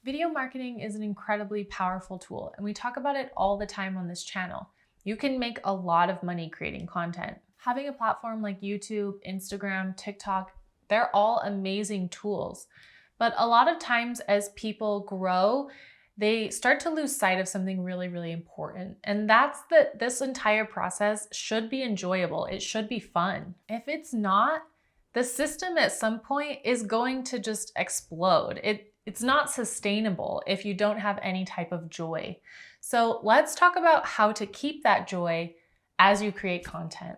Video marketing is an incredibly powerful tool, and we talk about it all the time on this channel. You can make a lot of money creating content. Having a platform like YouTube, Instagram, TikTok, they're all amazing tools. But a lot of times as people grow, they start to lose sight of something really, really important. And that's that this entire process should be enjoyable. It should be fun. If it's not, the system at some point is going to just explode. It's not sustainable if you don't have any type of joy. So let's talk about how to keep that joy as you create content.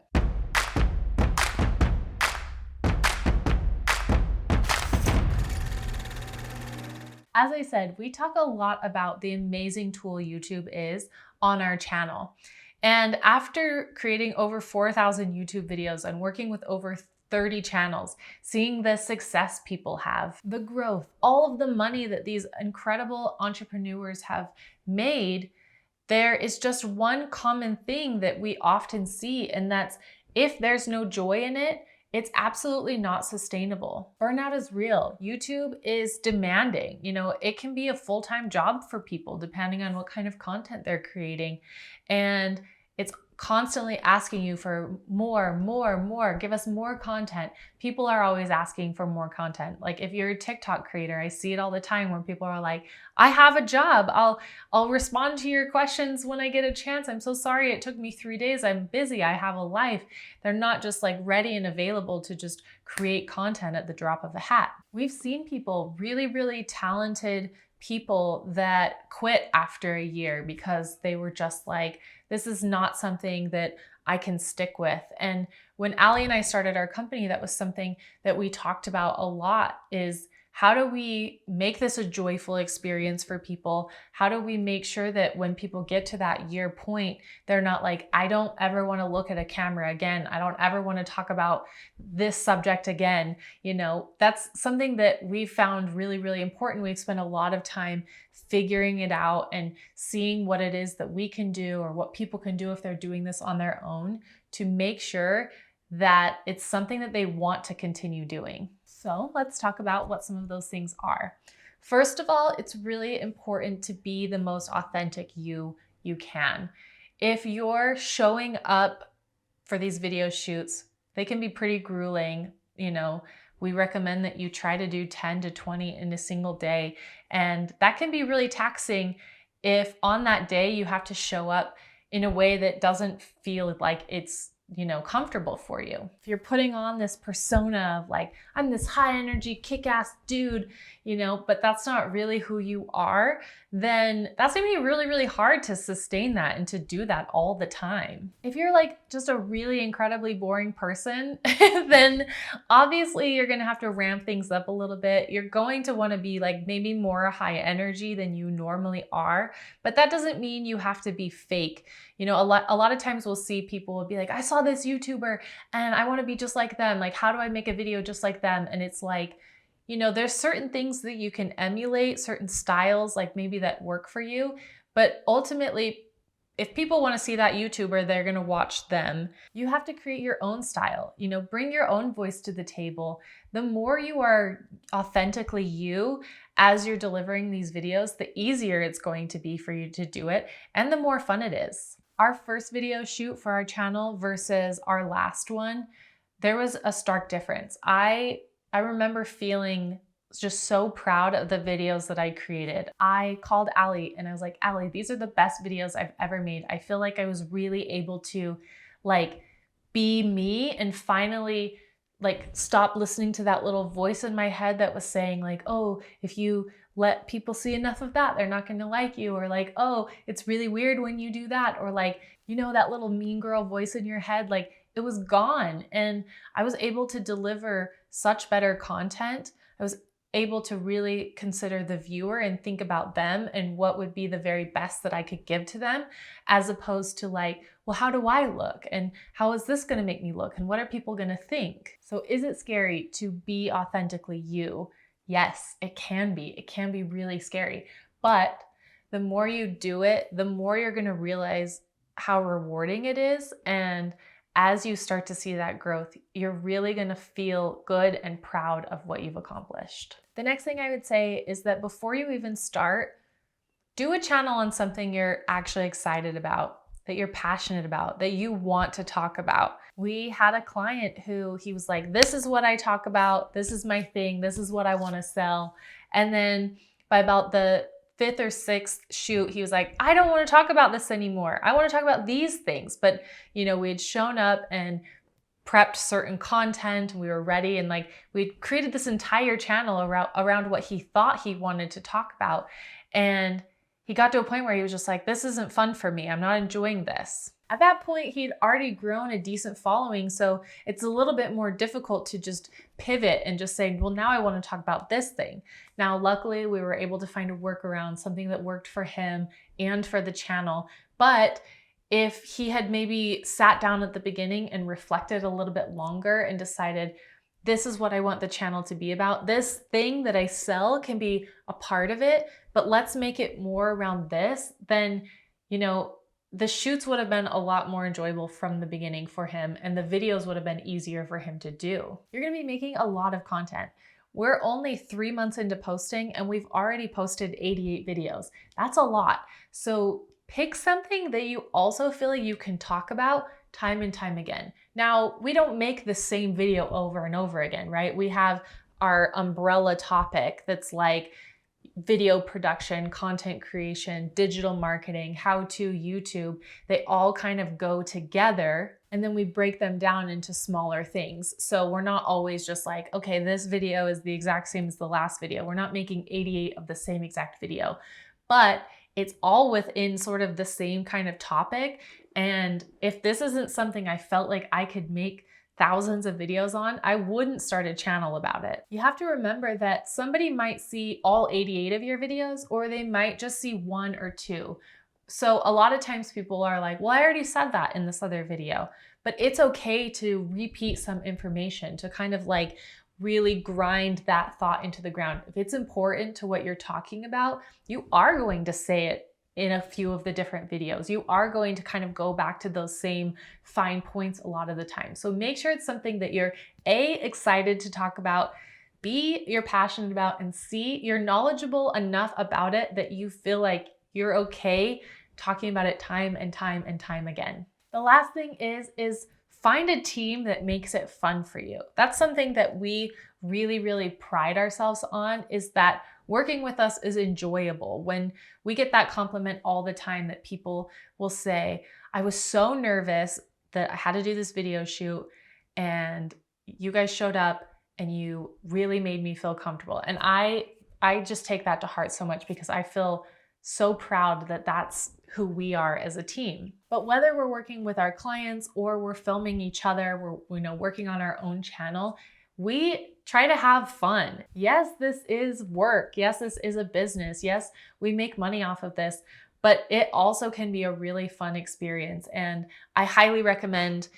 As I said, we talk a lot about the amazing tool YouTube is on our channel. And after creating over 4,000 YouTube videos and working with over 30 channels, seeing the success people have, the growth, all of the money that these incredible entrepreneurs have made, there is just one common thing that we often see, and that's if there's no joy in it, it's absolutely not sustainable. Burnout is real. YouTube is demanding. It can be a full-time job for people depending on what kind of content they're creating. And it's constantly asking you for more, give us more content. People are always asking for more content. Like if you're a TikTok creator, I see it all the time where people are like, I have a job. I'll respond to your questions when I get a chance. I'm so sorry it took me 3 days. I'm busy. I have a life. They're not just like ready and available to just create content at the drop of a hat. We've seen people, really, really talented people that quit after a year because they were just like, this is not something that I can stick with. And when Ali and I started our company, that was something that we talked about a lot, is how do we make this a joyful experience for people? How do we make sure that when people get to that year point, they're not like, I don't ever want to look at a camera again. I don't ever want to talk about this subject again. That's something that we found really, really important. We've spent a lot of time figuring it out and seeing what it is that we can do or what people can do if they're doing this on their own to make sure that it's something that they want to continue doing. So let's talk about what some of those things are. First of all, it's really important to be the most authentic you can. If you're showing up for these video shoots, they can be pretty grueling. We recommend that you try to do 10 to 20 in a single day. And that can be really taxing if on that day you have to show up in a way that doesn't feel like it's comfortable for you. If you're putting on this persona of like, I'm this high energy, kick-ass dude, but that's not really who you are, then that's gonna be really, really hard to sustain that and to do that all the time. If you're like just a really incredibly boring person, then obviously you're gonna have to ramp things up a little bit. You're going to wanna be like maybe more high energy than you normally are, but that doesn't mean you have to be fake. A lot of times we'll see people will be like, I saw this YouTuber and I want to be just like them. Like, how do I make a video just like them? And it's like, there's certain things that you can emulate, certain styles, like maybe that work for you. But ultimately, if people want to see that YouTuber, they're going to watch them. You have to create your own style, bring your own voice to the table. The more you are authentically you as you're delivering these videos, the easier it's going to be for you to do it and the more fun it is. Our first video shoot for our channel versus our last one, there was a stark difference. I remember feeling just so proud of the videos that I created. I called Ali and I was like, Ali, these are the best videos I've ever made. I feel like I was really able to like be me and finally like stop listening to that little voice in my head that was saying like, oh, if you let people see enough of that, they're not going to like you, or like, oh, it's really weird when you do that, or like, that little mean girl voice in your head, like it was gone. And I was able to deliver such better content. I was able to really consider the viewer and think about them and what would be the very best that I could give to them, as opposed to like, well, how do I look? And how is this going to make me look? And what are people going to think? So is it scary to be authentically you? Yes, it can be. It can be really scary. But the more you do it, the more you're going to realize how rewarding it is and as you start to see that growth, you're really going to feel good and proud of what you've accomplished. The next thing I would say is that before you even start, do a channel on something you're actually excited about, that you're passionate about, that you want to talk about. We had a client who he was like, this is what I talk about. This is my thing. This is what I want to sell. And then by about the 5th or 6th shoot, he was like, I don't want to talk about this anymore. I want to talk about these things. But, we had shown up and prepped certain content. We were ready. And like, we created this entire channel around what he thought he wanted to talk about. And he got to a point where he was just like, this isn't fun for me. I'm not enjoying this. At that point, he'd already grown a decent following. So it's a little bit more difficult to just pivot and just say, well, now I want to talk about this thing. Now, luckily, we were able to find a workaround, something that worked for him and for the channel. But if he had maybe sat down at the beginning and reflected a little bit longer and decided, this is what I want the channel to be about. This thing that I sell can be a part of it, but let's make it more around this. Then, the shoots would have been a lot more enjoyable from the beginning for him, and the videos would have been easier for him to do. You're gonna be making a lot of content. We're only 3 months into posting and we've already posted 88 videos. That's a lot. So pick something that you also feel like you can talk about time and time again. Now, we don't make the same video over and over again, right? We have our umbrella topic that's like video production, content creation, digital marketing, how to YouTube. They all kind of go together, and then we break them down into smaller things. So we're not always just like, okay, this video is the exact same as the last video. We're not making 88 of the same exact video, but it's all within sort of the same kind of topic. And if this isn't something I felt like I could make thousands of videos on, I wouldn't start a channel about it. You have to remember that somebody might see all 88 of your videos, or they might just see 1 or 2. So a lot of times people are like, well, I already said that in this other video. But it's okay to repeat some information, to kind of like really grind that thought into the ground. If it's important to what you're talking about, you are going to say it in a few of the different videos. You are going to kind of go back to those same fine points a lot of the time. So make sure it's something that you're A, excited to talk about, B, you're passionate about, and C, you're knowledgeable enough about it that you feel like you're okay talking about it time and time and time again. The last thing is find a team that makes it fun for you. That's something that we really, really pride ourselves on, is that working with us is enjoyable. When we get that compliment all the time that people will say, I was so nervous that I had to do this video shoot and you guys showed up and you really made me feel comfortable. And I just take that to heart so much, because I feel so proud that that's who we are as a team. But whether we're working with our clients or we're filming each other, we're working on our own channel, we try to have fun. Yes, this is work. Yes, this is a business. Yes, we make money off of this, but it also can be a really fun experience. And I highly recommend,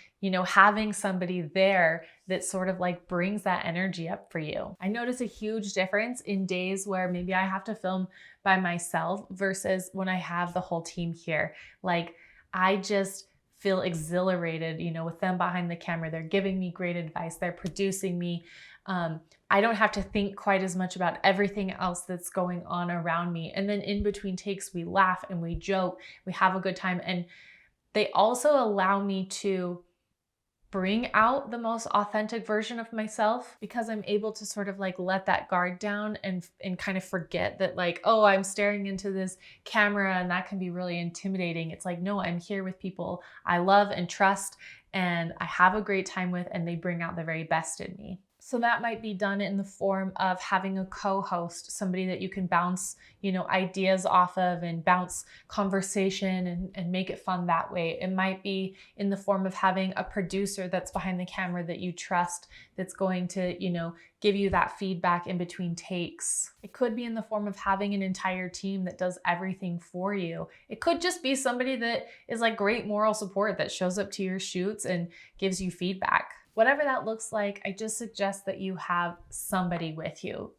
having somebody there that sort of like brings that energy up for you. I notice a huge difference in days where maybe I have to film by myself versus when I have the whole team here. Like, I just feel exhilarated, with them behind the camera. They're giving me great advice. They're producing me. I don't have to think quite as much about everything else that's going on around me. And then in between takes, we laugh and we joke, we have a good time. And they also allow me to bring out the most authentic version of myself, because I'm able to sort of like let that guard down and kind of forget that, like, oh, I'm staring into this camera and that can be really intimidating. It's like, no, I'm here with people I love and trust and I have a great time with, and they bring out the very best in me. So that might be done in the form of having a co-host, somebody that you can bounce, ideas off of and bounce conversation and make it fun that way. It might be in the form of having a producer that's behind the camera that you trust, that's going to, give you that feedback in between takes. It could be in the form of having an entire team that does everything for you. It could just be somebody that is like great moral support that shows up to your shoots and gives you feedback. Whatever that looks like, I just suggest that you have somebody with you.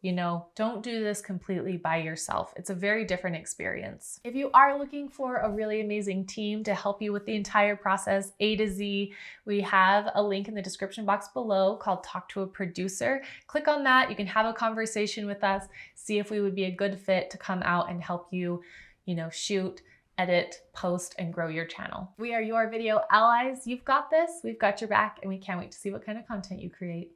Don't do this completely by yourself. It's a very different experience. If you are looking for a really amazing team to help you with the entire process, A to Z, we have a link in the description box below called Talk to a Producer. Click on that. You can have a conversation with us, see if we would be a good fit to come out and help you, shoot, edit, post, and grow your channel. We are your video allies. You've got this, we've got your back, and we can't wait to see what kind of content you create.